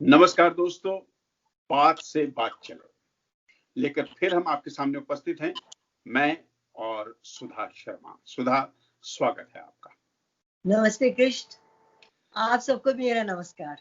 नमस्कार दोस्तों, बात से बात चले लेकर फिर हम आपके सामने उपस्थित हैं, मैं और सुधा शर्मा। सुधा, स्वागत है आपका। नमस्ते कृष्ण, आप सबको मेरा नमस्कार।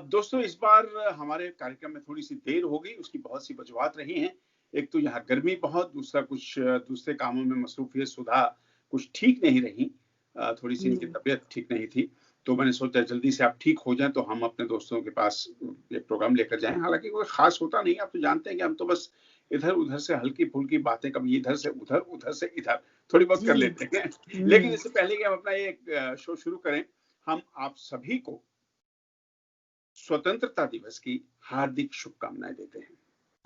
दोस्तों, इस बार हमारे कार्यक्रम में थोड़ी सी देर हो गई, उसकी बहुत सी वजूहात रही हैं। एक तो यहाँ गर्मी बहुत, दूसरा कुछ दूसरे कामों में मसरूफियत सुधा कुछ ठीक नहीं रही, थोड़ी सी इनकी तबीयत ठीक नहीं थी, तो मैंने सोचा जल्दी से आप ठीक हो जाएं तो हम अपने दोस्तों के पास एक प्रोग्राम लेकर जाएं। हालांकि कोई खास होता नहीं, आप तो जानते हैं कि हम तो बस इधर उधर से हल्की फुल्की बातें, कभी इधर से उधर, उधर से इधर थोड़ी बहुत कर लेते हैं। लेकिन इससे पहले कि हम अपना एक शो शुरू करें, हम आप सभी को स्वतंत्रता दिवस की हार्दिक शुभकामनाएं देते हैं।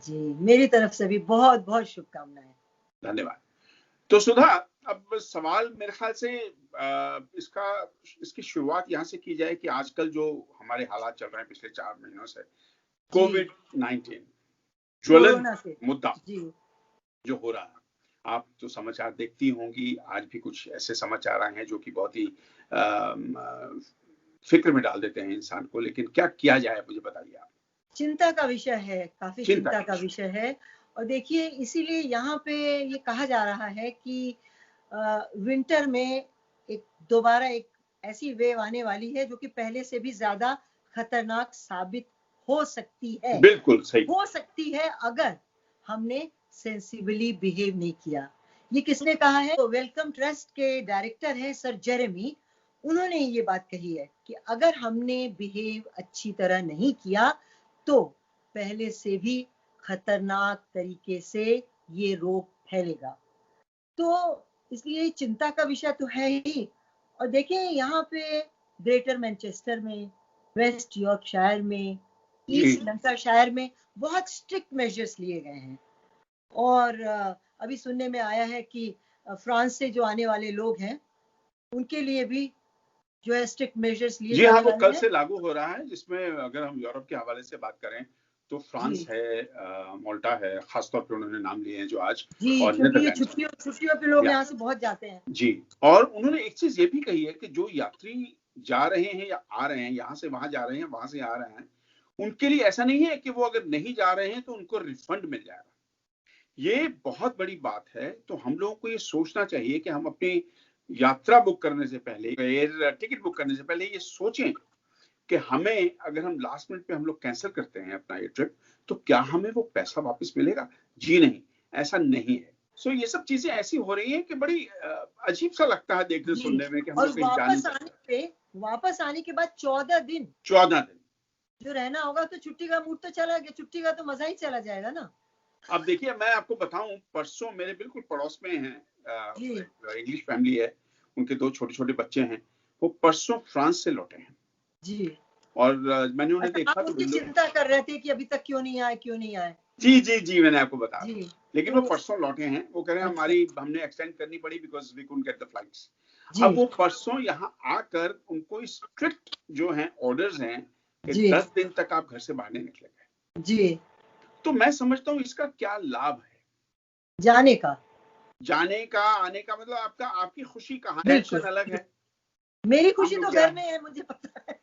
जी, मेरी तरफ से भी बहुत बहुत शुभकामनाएं। धन्यवाद। तो सुधा, अब सवाल मेरे ख्याल से इसकी शुरुआत यहाँ से की जाए कि आजकल जो हमारे हालात चल रहे हैं पिछले 4 महीनों से, कोविड-19 ज्वलंत मुद्दा जो हो रहा है, आप तो समाचार देखती होंगी, आज भी कुछ ऐसे समाचार आए हैं जो कि बहुत ही फिक्र में डाल देते हैं इंसान को। लेकिन क्या किया जाए, मुझे बताइए आप। चिंता का विषय है, काफी चिंता का विषय है। और देखिए, इसीलिए यहाँ पे ये कहा जा रहा है कि विंटर में दोबारा एक ऐसी वेव आने वाली है जो कि पहले से भी ज्यादा खतरनाक साबित हो सकती है। बिल्कुल सही हो सकती है अगर हमने सेंसिबली बिहेव नहीं किया। ये किसने कहा है? तो वेलकम ट्रस्ट के डायरेक्टर है सर जेरेमी, उन्होंने ये बात कही है कि अगर हमने बिहेव अच्छी तरह नहीं किया तो पहले से भी खतरनाक तरीके से ये रोग फैलेगा। तो इसलिए चिंता का विषय तो है ही। और देखिए, यहाँ पे ग्रेटर मैनचेस्टर में, वेस्ट यॉर्कशायर में, ईस्ट लंकाशायर में बहुत स्ट्रिक्ट मेजर्स लिए गए हैं। और अभी सुनने में आया है कि फ्रांस से जो आने वाले लोग हैं उनके लिए भी जो है स्ट्रिक्ट मेजर्स लिए जी हाँ, वो कल से लागू हो रहा है, जिसमें अगर हम यूरोप के हवाले से बात करें तो फ्रांस है, माल्टा है, खासतौर पे उन्होंने नाम लिए हैं जो आज, और छुट्टियों पे लोग यहाँ से बहुत जाते हैं। जी, और उन्होंने एक चीज ये भी कही है कि जो यात्री जा रहे हैं या आ रहे हैं, यहाँ से वहां जा रहे हैं, वहां से आ रहे हैं, उनके लिए ऐसा नहीं है कि वो अगर नहीं जा रहे हैं तो उनको रिफंड मिल जाएगा। ये बहुत बड़ी बात है। तो हम लोगों को ये सोचना चाहिए कि हम अपनी यात्रा बुक करने से पहले, एयर टिकट बुक करने से पहले ये सोचें कि हमें, अगर हम लास्ट मिनट पे हम लोग कैंसिल करते हैं अपना ये ट्रिप, तो क्या हमें वो पैसा वापस मिलेगा? जी नहीं, ऐसा नहीं है। सो ये सब चीजें ऐसी हो रही हैं कि बड़ी अजीब सा लगता है देखने सुनने में कि हम लोग कहीं जा नहीं सकते। वापस आने के बाद 14 दिन जो रहना होगा, तो छुट्टी का मूड तो चला गया, छुट्टी का तो मजा ही चला जाएगा ना। अब देखिए, मैं आपको बताऊं, परसों मेरे बिल्कुल पड़ोस में हैं, इंग्लिश फैमिली है, उनके 2 छोटे-छोटे बच्चे हैं, वो परसों फ्रांस से लौटे हैं जी। और मैंने उन्हें देखा तो चिंता कर रहे थे कि अभी तक क्यों नहीं आए। जी, मैंने आपको बताया। लेकिन वो परसों लौटे हैं। वो कह रहे हैं हमने एक्सटेंड करनी पड़ी because we couldn't get the flights. अब वो परसों यहाँ आकर उनको स्ट्रिक्ट जो हैं ऑर्डर्स हैं कि 10 दिन तक आप घर से बाहर नहीं निकलेंगे। जी। तो मैं समझता हूँ इसका क्या लाभ है जाने का, आने का, मतलब आपकी खुशी कहाँ है? टेंशन अलग है, मेरी खुशी तो घर में है, मुझे पता है।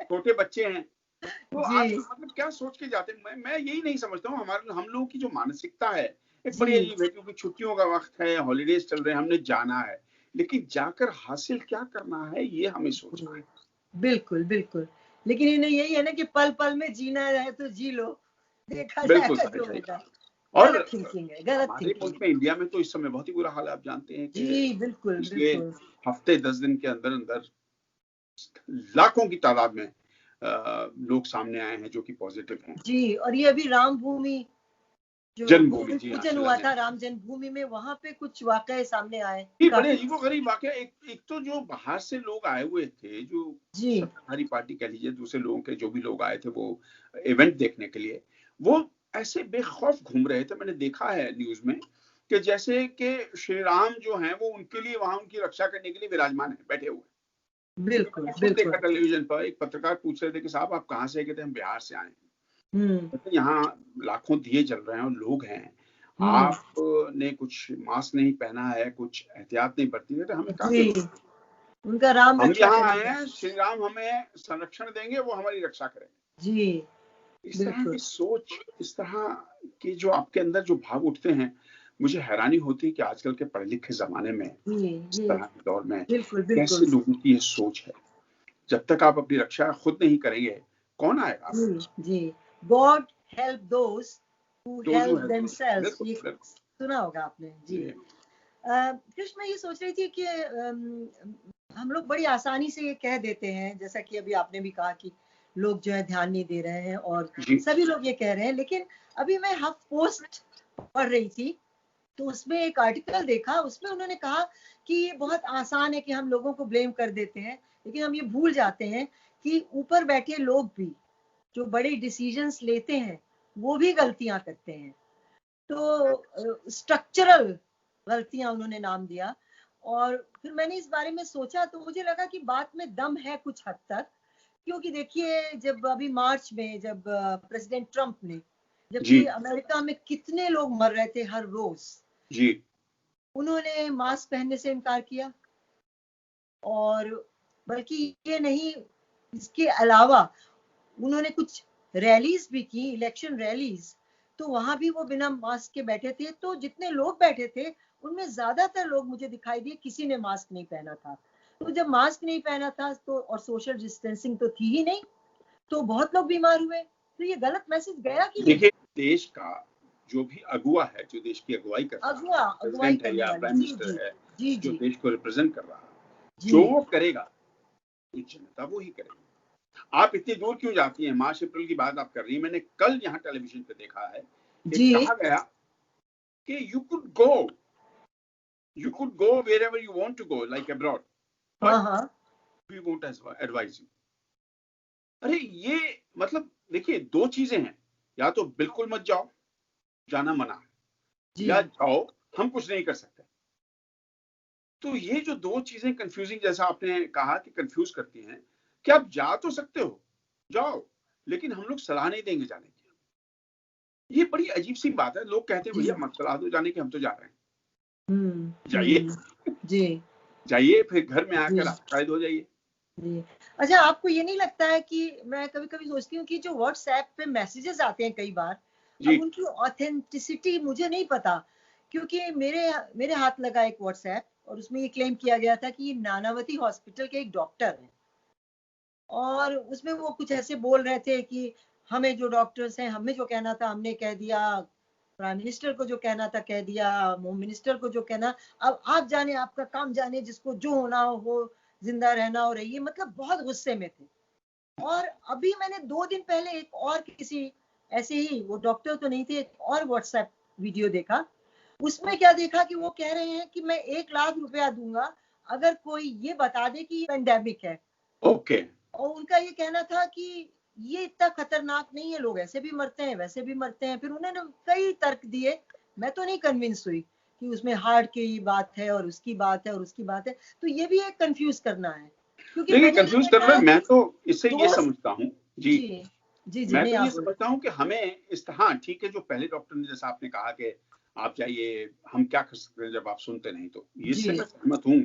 छोटे बच्चे हैं, तो आप मतलब क्या सोच के जाते हैं? मैं यही नहीं समझता हूँ। हम लोगों की जो मानसिकता है एक बड़ी अजीब है, क्योंकि छुट्टियों का वक्त है, हॉलीडेज चल रहे हैं, हमने जाना है, लेकिन जाकर हासिल क्या करना है ये हमें सोचना है। बिल्कुल बिल्कुल, लेकिन इन्हें यही है ना कि पल पल में जीना है तो जी लो, देखा बिल्कुल जाएगा जो होगा। और गलत थिंकिंग है, गलत हमारे मुल्क में, इंडिया में तो इस समय बहुत ही बुरा हाल है। आप जानते हैं कि जी बिल्कुल पिछले हफ्ते 10 दिन के अंदर अंदर लाखों की तादाद में लोग सामने आए हैं जो कि पॉजिटिव हैं। जी, और ये अभी रामभूमि जन्मभूमि पूजन हुआ था, राम जन्मभूमि में, वहां पे कुछ वाकये सामने आए। बड़े अजीबोगरीब वाकया। एक तो जो बाहर से लोग आए हुए थे, जो सत्ताधारी पार्टी कह लीजिए, दूसरे लोगों के जो भी लोग आए थे वो इवेंट देखने के लिए, वो ऐसे बेखौफ घूम रहे थे। मैंने देखा है न्यूज में कि जैसे कि श्री राम जो हैं वो उनके लिए वहां उनकी रक्षा करने के लिए विराजमान है, बैठे हुए। बिल्कुल देखा टेलीविजन पर, एक पत्रकार पूछ रहे थे कि साहब आप कहाँ से? कहते हम बिहार से आए हैं। यहाँ लाखों दिए जल रहे हैं और लोग हैं, आपने कुछ मास्क नहीं पहना है, कुछ एहतियात नहीं बरती है, तो हमें कहाँ से? उनका राम हम रक्षा यहाँ आए करेगा। हैं, श्री राम हमें संरक्षण देंगे, वो हमारी रक्षा करेंगे। जी इस तरह बिल्कुल। की सोच, इस तरह की जो आपके अंदर जो भाव उठते हैं, मुझे हैरानी होती है कि आजकल के पढ़े लिखे जमाने में, इस ये तरह के दौर में बिल्कुल कैसे बिल्कुल। लोगों की ये सोच है। जब तक आप अपनी रक्षा खुद नहीं करेंगे, कौन आएगा आपकी जी रक्षा? जी। God help those who those who help help us. Themselves, बिल्कुल, ये बिल्कुल। सुना होगा आपने जी। जी, कृष्ण, मैं ये सोच रही थी कि हम लोग बड़ी आसानी से ये कह देते हैं, जैसा कि अभी आपने भी कहा कि लोग जो है ध्यान नहीं दे रहे हैं, और जी, सभी लोग ये कह रहे हैं। लेकिन अभी मैं हफ पोस्ट पढ़ रही थी, तो उसमें एक आर्टिकल देखा, उसमें उन्होंने कहा कि ये बहुत आसान है कि हम लोगों को ब्लेम कर देते हैं, लेकिन हम ये भूल जाते हैं कि ऊपर बैठे लोग भी जो बड़े डिसीजंस लेते हैं वो भी गलतियां करते हैं। तो स्ट्रक्चरल गलतियां उन्होंने नाम दिया। और फिर मैंने इस बारे में सोचा, तो मुझे लगा कि बात में दम है कुछ हद तक। क्योंकि देखिए, जब अभी मार्च में जब प्रेसिडेंट ट्रम्प ने, जी, जबकि अमेरिका में कितने लोग मर रहे थे हर रोज, जी, उन्होंने मास्क पहनने से इनकार किया। और बल्कि ये नहीं, इसके अलावा उन्होंने कुछ रैलीज भी की, इलेक्शन रैलीज, तो वहां भी वो बिना मास्क के बैठे थे। तो जितने लोग बैठे थे उनमें ज्यादातर लोग मुझे दिखाई दिए किसी ने मास्क नहीं पहना था। तो जब मास्क नहीं पहना था तो, और सोशल डिस्टेंसिंग तो थी ही नहीं, तो बहुत लोग बीमार हुए। तो ये गलत मैसेज गया कि नहीं? देखिए, देश का जो भी अगुवा है, जो देश की अगुवाई कर रहा है, अगुवाई प्रेसिडेंट है करने या वाले, प्राइम जी मिनिस्टर जी है, जी जो जी देश को रिप्रेजेंट कर रहा है, जी जो वो करेगा, तो जनता वो ही करेगी। आप इतनी दूर क्यों जाती हैं? मार्च अप्रैल की बात आप कर रही हैं। मैंने कल यहाँ टेलीविजन पे देखा है कि जी। कहा गया कि you could go wherever you want to go, like abroad, हाँ but हाँ we won't advise you. अरे ये मतलब, देखिए, दो चीजें हैं, या तो बिल्कुल मत जाओ, जाना मना है, जी या जाओ, हम कुछ नहीं कर सकते। तो ये जो दो चीजें कंफ्यूजिंग, जैसा आपने कहा कि कंफ्यूज करती हैं, कि आप जा तो सकते हो, जाओ, लेकिन हम लोग सलाह नहीं देंगे जाने की। ये बड़ी अजीब सी बात है। लोग कहते हैं जी। भैया मत सलाह दो जाने की, हम तो जा रहे हैं। हम्म जाइए, जी जाइए, फिर घर में जी आकर आप शायद हो जाइए। जी। अच्छा, आपको ये नहीं लगता है कि मैं कभी कभी सोचती हूँ कि जो व्हाट्सएप पे मैसेजेस आते हैं कई बार, जी, अब उनकी ऑथेंटिसिटी मुझे नहीं पता। क्योंकि मेरे मेरे हाथ लगा एक व्हाट्सएप, और उसमें ये क्लेम किया गया था कि ये नानावती हॉस्पिटल के एक डॉक्टर हैं। और उसमें वो कुछ ऐसे बोल रहे थे कि हमें जो डॉक्टर्स हैं, हमें जो कहना था हमने कह दिया, प्राइम मिनिस्टर को जो कहना था कह दिया, होम मिनिस्टर को जो कहना, अब आप जाने, आपका काम जाने, जिसको जो होना हो, जिंदा रहना हो रही है। मतलब बहुत गुस्से में थे। और अभी मैंने 2 दिन पहले एक और किसी ऐसे ही, वो डॉक्टर तो नहीं थे, एक और व्हाट्सएप वीडियो देखा। उसमें क्या देखा कि वो कह रहे हैं कि मैं 1 लाख रुपया दूंगा अगर कोई ये बता दे कि पेंडेमिक है। ओके। और उनका ये कहना था कि ये इतना खतरनाक नहीं है, लोग ऐसे भी मरते हैं, वैसे भी मरते हैं। फिर उन्होंने कई तर्क दिए। मैं तो नहीं कन्विंस हुई कि उसमें हार्ट की बात है और उसकी बात है और उसकी बात है। तो ये भी एक कंफ्यूज करना है, क्योंकि देखिए, मैंने ये कंफ्यूज कर देखा रहे है हैं, मैं कि तो इससे ये दोस्त। समझता हूँ। जी, जी जी मैं नहीं, तो ये आप बोल। समझता हूँ कि हमें हाँ, ठीक है, जो पहले डॉक्टर ने, जैसा आपने कहा कि आप जाइए, हम क्या कर सकते हैं जब आप सुनते नहीं, तो इससे जी मैं सहमत हूँ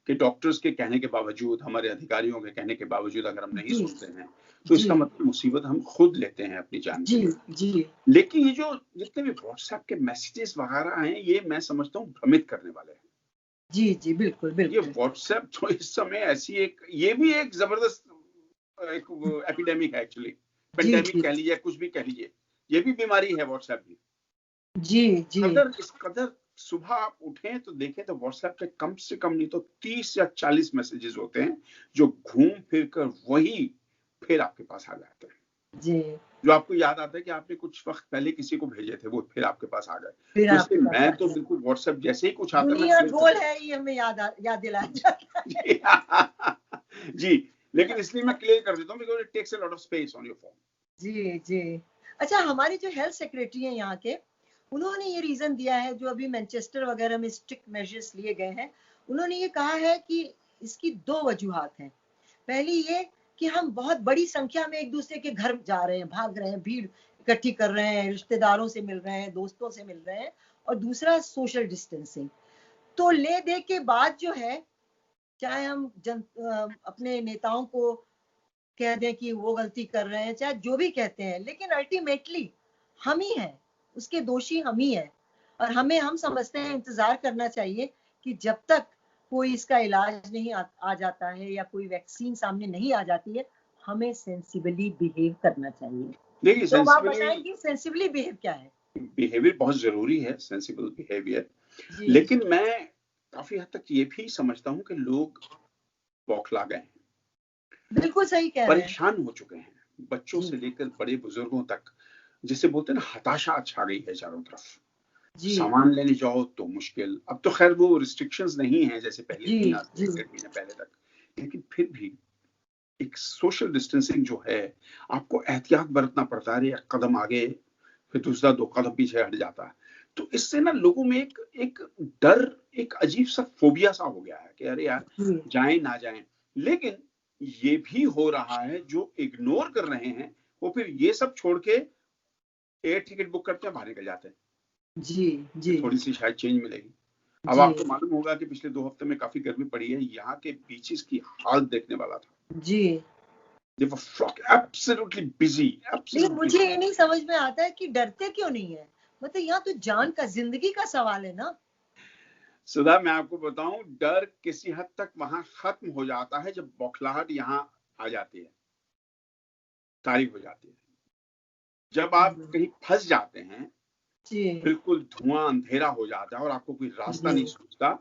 कि डॉक्टर्स के कहने के बावजूद, हमारे अधिकारियों के कहने के बावजूद अगर हम नहीं जी सुनते हैं, तो जी इसका मतलब मुसीबत हम खुद लेते हैं अपनी जान के जी लिए। जी लेकिन ये जो जितने भी व्हाट्सएप के मैसेजेस वगैरह हैं, ये मैं समझता हूँ भ्रमित करने वाले हैं। जी जी बिल्कुल ये बिल्कुल। व्हाट्सएप तो इस समय ऐसी एक, ये भी एक जबरदस्त एक एपिडेमिक है एक्चुअली, जी पेंडेमिक जी कह लीजिए, कुछ भी कह लीजिए, ये भी बीमारी है व्हाट्सएप भी। जी जी इस कदर सुबह आप उठें तो देखें तो व्हाट्सएप पे कम से कम नहीं तो 30 या 40 मैसेजेस होते हैं, जो घूम फिर कर वही फिर आपके पास आ जाते हैं, जी। जो आपको याद आता है कि आपने कुछ वक्त पहले किसी को भेजे थे, वो फिर आपके पास आ गए। फिर तो आपके इसलिए पास मैं आ तो गया। बिल्कुल व्हाट्सएप जैसे ही कुछ आता है, मैं दुनिया क्लियर कर गोल देता है, ये हमें याद दिलाया जाता है। हूँ। जी, लेकिन इसलिए मैं क्लियर कर देता हूँ, because it takes a lot of space on your phone. जी जी। अच्छा, हमारे जो हेल्थ सेक्रेटरी हैं यहाँ के, उन्होंने ये रीजन दिया है, जो अभी मैनचेस्टर वगैरह में स्ट्रिक्ट मेजर्स लिए गए हैं, उन्होंने ये कहा है कि इसकी 2 वजूहात हैं। पहली ये कि हम बहुत बड़ी संख्या में एक दूसरे के घर जा रहे हैं, भाग रहे हैं, भीड़ इकट्ठी कर रहे हैं, रिश्तेदारों से मिल रहे हैं, दोस्तों से मिल रहे हैं। और दूसरा सोशल डिस्टेंसिंग। तो ले दे के बाद जो है, चाहे हम अपने नेताओं को कह दें कि वो गलती कर रहे हैं, चाहे जो भी कहते हैं, लेकिन अल्टीमेटली हम ही हैं, उसके दोषी हम ही हैं। और हम समझते हैं इंतजार करना चाहिए कि जब तक कोई इसका इलाज नहीं आ जाता है या कोई वैक्सीन सामने नहीं आ जाती है, हमें सेंसिबली बिहेव करना चाहिए। देखिए, तो आप बताएं कि सेंसिबली बिहेव क्या है? बिहेवियर बहुत जरूरी है, सेंसिबल बिहेवियर। जी लेकिन मैं काफी हद तक ये भी समझता हूँ कि लोग बौखला गए हैं, बिल्कुल सही कह रहे हैं। परेशान हो चुके हैं, बच्चों जी से लेकर बड़े बुजुर्गों तक, जिसे बोलते हैं ना, हताशा छा गई है चारों तरफ। जी सामान लेने जाओ तो मुश्किल। अब तो खैर वो रिस्ट्रिक्शंस नहीं है जैसे पहले जी थी, आज से जी 1.5 महीने पहले तक, लेकिन फिर भी एक सोशल डिस्टेंसिंग जो है, आपको एहतियात बरतना पड़ता है। एक कदम आगे, फिर दूसरा 2 कदम पीछे हट जाता है। तो इससे ना लोगों में एक डर, एक अजीब सा फोबिया सा हो गया है कि अरे यार, जी जाएं ना जाएं। लेकिन ये भी हो रहा है, जो इग्नोर कर रहे हैं वो फिर ये सब छोड़ के एयर टिकट बुक करते हैं, बाहर निकल जाते हैं जी कि जी थोड़ी सी शायद चेंज मिलेगी। अब जी आपको मालूम होगा कि पिछले 2 हफ्ते में काफी गर्मी पड़ी है। यहाँ के बीचेस की हालत देखने वाला था। जी। They were absolutely busy, लेकिन absolutely मुझे busy. ये नहीं समझ में आता है कि डरते क्यों नहीं है। मतलब यहाँ तो जान का, जिंदगी का सवाल है ना। सुधा, मैं आपको बताऊं, डर किसी हद तक वहां खत्म हो जाता है जब बौखलाहट यहाँ आ जाती है, तारीफ हो जाती है। जब आप कहीं फंस जाते हैं, जी बिल्कुल धुआं अंधेरा हो जाता है और आपको कोई रास्ता जी नहीं सूझता,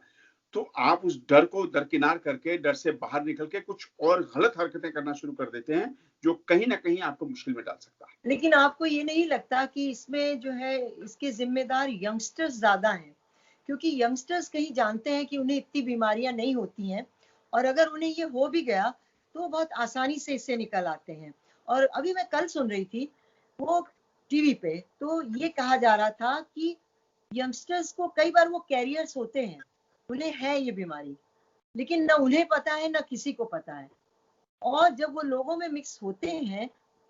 तो आप उस डर को दरकिनार करके, डर से बाहर निकल के कुछ और गलत हरकतें करना शुरू कर देते हैं, जो कहीं ना कहीं आपको मुश्किल में डाल सकता है। लेकिन आपको ये नहीं लगता कि इसमें जो है, इसके जिम्मेदार यंगस्टर्स ज्यादा हैं? क्योंकि यंगस्टर्स कहीं जानते हैं कि उन्हें इतनी बीमारियां नहीं होती हैं, और अगर उन्हें ये हो भी गया तो वो बहुत आसानी से इससे निकल आते हैं। और अभी मैं कल सुन रही थी वो टीवी पे, तो ये कहा जा रहा था कि यंगस्टर्स को कई बार वो कैरियर्स होते हैं, उन्हें है ये बीमारी, लेकिन ना उन्हें पता है ना किसी को पता है। और जब वो लोगों में मिक्स होते हैं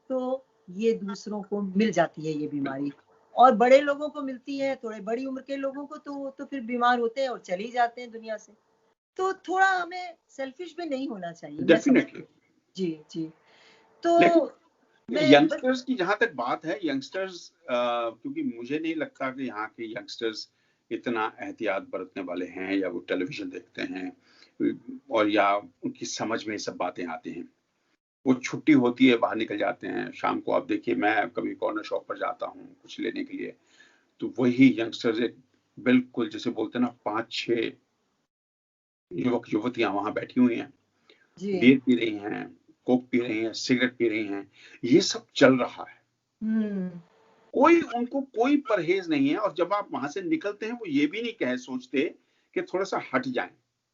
तो ये दूसरों को मिल जाती है ये बीमारी। और बड़े लोगों को मिलती है, थोड़े बड़ी उम्र के लोगों को, तो वो तो फिर बीमार होते हैं और चले ही जाते हैं दुनिया से। तो थोड़ा हमें सेल्फिश भी नहीं होना चाहिए, मैं समझती डेफिनेटली। हूँ। जी जी। तो लेकिन मैं बस यंगस्टर्स की जहां तक बात है, यंगस्टर्स, क्योंकि मुझे नहीं लगता कि यहाँ के यंगस्टर्स इतना एहतियात बरतने वाले हैं, या वो टेलीविजन देखते हैं, और या उनकी समझ में ये सब बातें आती हैं। वो छुट्टी होती है, बाहर निकल जाते हैं। शाम को आप देखिए, मैं कभी कॉर्नर शॉप पर जाता हूँ कुछ लेने के लिए, तो वही यंगस्टर्स एक बिल्कुल जैसे बोलते हैं ना, 5-6 युवक युवतियां वहां बैठी हुई हैं, जी बियर पी रही हैं, कोक पी रही हैं, सिगरेट पी रही हैं। ये सब चल रहा है, हम्म उनको कोई परहेज नहीं है। और जब आप वहां से निकलते हैं, वो ये भी नहीं कह सोचते कि थोड़ा सा हट जाएं,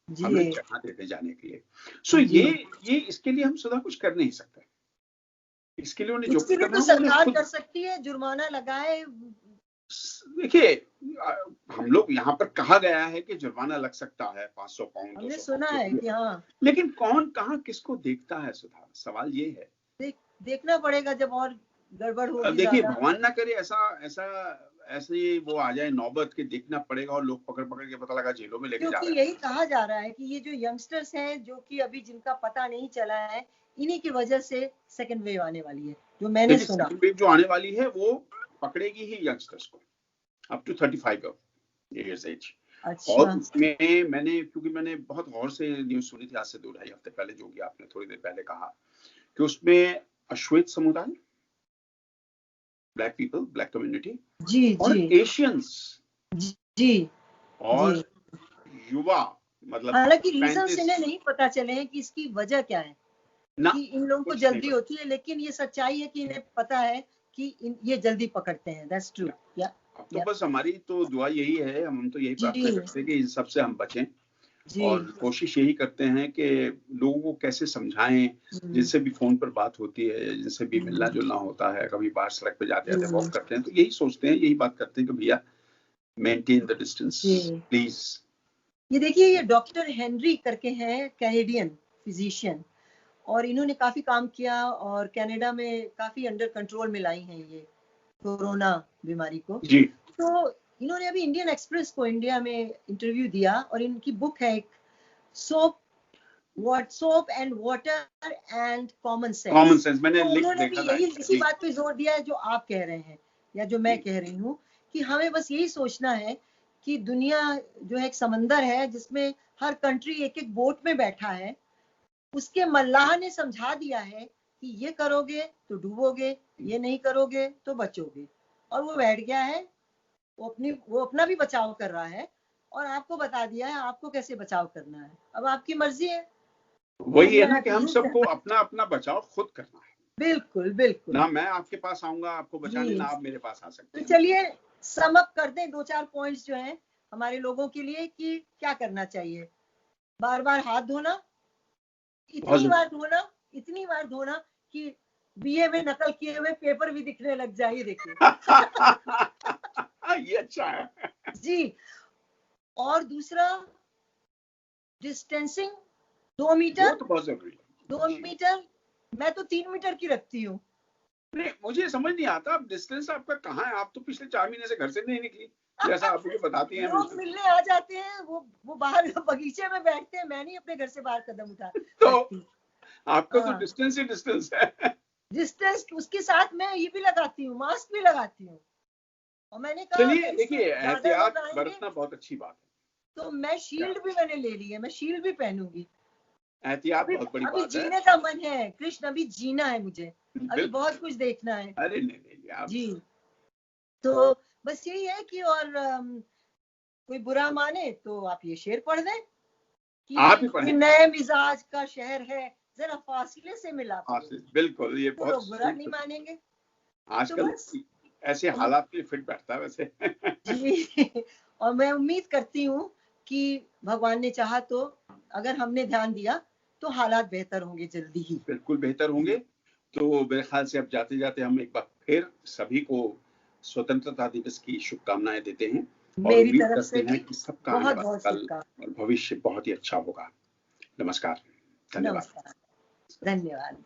हमें जी जगह देते जाने के लिए। सो ये इसके लिए हम सदा कुछ कर नहीं सकते। इसके लिए उन्हें जो इसके कुछ लिए करना तो है वो उन्हें सरकार खुद। कर सकती है, जुर्माना लगाए। देखिए, हम लोग यहाँ पर कहा गया है कि जुर्माना लग सकता है, 500 पाउंड, हमने 200 सुना पाउंड, जो है भी कि है। हाँ, लेकिन कौन कहाँ किसको देखता है सुधा, सवाल ये है। देखना पड़ेगा जब और गड़बड़ होगी देखिए, ज्यादा। भगवान ना करे ऐसा ऐसा ऐसे वो आ जाए नौबत के, देखना पड़ेगा और लोग पकड़ पकड़ के पता लगा जेलों में लेके जा क्योंकि रहे हैं। यही कहा जा रहा है कि ये जो यंगस्टर्स हैं, जो कि अभी जिनका पता नहीं चला है, इन्हीं की वजह से सेकंड वेव आने वाली है, जो मैंने देखिए, सुना। सेकंड वेव जो आने वाली है वो पकड़ेगी ही यंगस्टर्स को, अप टू 35 इयर्स एज। और अच्छा उसमें मैंने बहुत गौर से न्यूज सुनी थी आज से 2-2.5 हफ्ते पहले, जो कि आपने थोड़ी देर पहले कहा, कि उसमें अश्वेत समुदाय, ब्लैक पीपल, ब्लैक कम्युनिटी, जी जी और एशियंस, जी जी। और युवा, मतलब हालांकि रीजंस 35 इन्हें नहीं पता चले हैं कि इसकी वजह क्या है, ना, कि इन लोगों को कुछ नहीं जल्दी पता। होती है, लेकिन ये सच्चाई है कि इन्हें पता है कि ये जल्दी पकड़ते हैं। That's true. या, या अब तो या बस हमारी तो दुआ यही है, हम तो यही जी प्रार्थना करते हैं कि इन सब से हम बचें। जी और कोशिश यही करते हैं कि लोगों को कैसे समझाएं, हम्म, जिनसे भी फोन पर बात होती है, जिनसे भी मिलना हम्म, जुलना होता है, कभी बाहर सड़क पे जाते जाते हम्म, वॉक करते हैं, तो यही सोचते हैं, यही बात करते हैं कि भैया, मेंटेन द डिस्टेंस जी। प्लीज। ये देखिए, ये डॉक्टर हेनरी करके हैं, कैनेडियन फिजिशियन, और इन्होंने काफी काम किया और कनाडा में काफी अंडर कंट्रोल में लाई हैं ये कोरोना बीमारी को। जी तो इन्होंने अभी इंडियन एक्सप्रेस को इंडिया में इंटरव्यू दिया, और इनकी बुक है एक, 100 what soap and water and common sense. Common sense मैंने तो लिख उन्होंने भी देखा था यही इसी जी। बात पे जोर दिया है जो आप कह रहे हैं या जो मैं कह रही हूँ, कि हमें बस यही सोचना है कि दुनिया जो है एक समंदर है जिसमें हर कंट्री एक एक बोट में बैठा है, उसके मल्लाह ने समझा दिया है कि ये करोगे तो डूबोगे, ये नहीं करोगे तो बचोगे, और वो बैठ गया है, वो अपना भी बचाव कर रहा है और आपको बता दिया है आपको कैसे बचाव करना है। अब आपकी मर्जी है। वही है ना कि हम सबको अपना अपना बचाव खुद करना है। बिल्कुल बिल्कुल, ना मैं आपके पास आऊंगा आपको बचाने, जी। ना आप मेरे पास आ सकते तो हैं। चलिए सम अप कर दें 2-4 पॉइंट्स जो हैं हमारे लोगों के लिए कि क्या करना चाहिए। बार बार हाथ धोना, इतनी बार धोना कि बीए में नकल किए हुए पेपर भी दिखने लग जाए, ये देखिए। ये अच्छा है जी। और दूसरा डिस्टेंसिंग 2 मीटर, वो तो बहुत जरूरी है। 2 मीटर, मैं तो 3 मीटर की रखती हूँ। नहीं, मुझे समझ नहीं आता अब डिस्टेंस आपका कहाँ है। आप तो पिछले 4 महीने से घर से नहीं निकली, जैसा आप मुझे बताती हैं। लोग मिलने आ जाते हैं, वो बाहर बगीचे में बैठते हैं, मैं नहीं अपने घर से बाहर कदम उठा तो सकती। आपका तो डिस्टेंस ही डिस्टेंस है। डिस्टेंस, उसके साथ मैं ये भी लगाती हूँ, मास्क भी लगाती हूँ। और मैंने कहा चलिए देखिए, एहतियात बरतना बहुत अच्छी बात है। तो मैं शील्ड भी मैंने ले ली है, मैं शील्ड भी पहनूंगी। एहतियात बहुत बड़ी अभी बात है। जीने का मन है कृष्ण, अभी जीना है मुझे, अभी बहुत कुछ देखना है। अरे नहीं आप जी। तो बस यही है कि और कोई बुरा माने तो आप ये शेर पढ़ दें आप ही कि पढ़ें। नए मिजाज का शहर है, जरा फासले से मिला करो। बिल्कुल, ये तो बहुत लोग बुरा नहीं मानेंगे। आजकल तो ऐसे हालात के लिए फिट बैठता है वैसे। जी। और मैं उम्मीद करती हूँ कि भगवान ने चाहा तो अगर हमने ध्यान दिया तो हालात बेहतर होंगे जल्दी ही। बिल्कुल बेहतर होंगे। तो मेरे ख्याल से अब जाते जाते हम एक बार फिर सभी को स्वतंत्रता दिवस की शुभकामनाएं देते हैं और मेरी उम्मीद तरफ करते से हैं भी कि सबका आने बहुत वाला बहुत कल शुभकामनाएं। और भविष्य बहुत ही अच्छा होगा। नमस्कार, धन्यवाद। नमस्कार, धन्यवाद।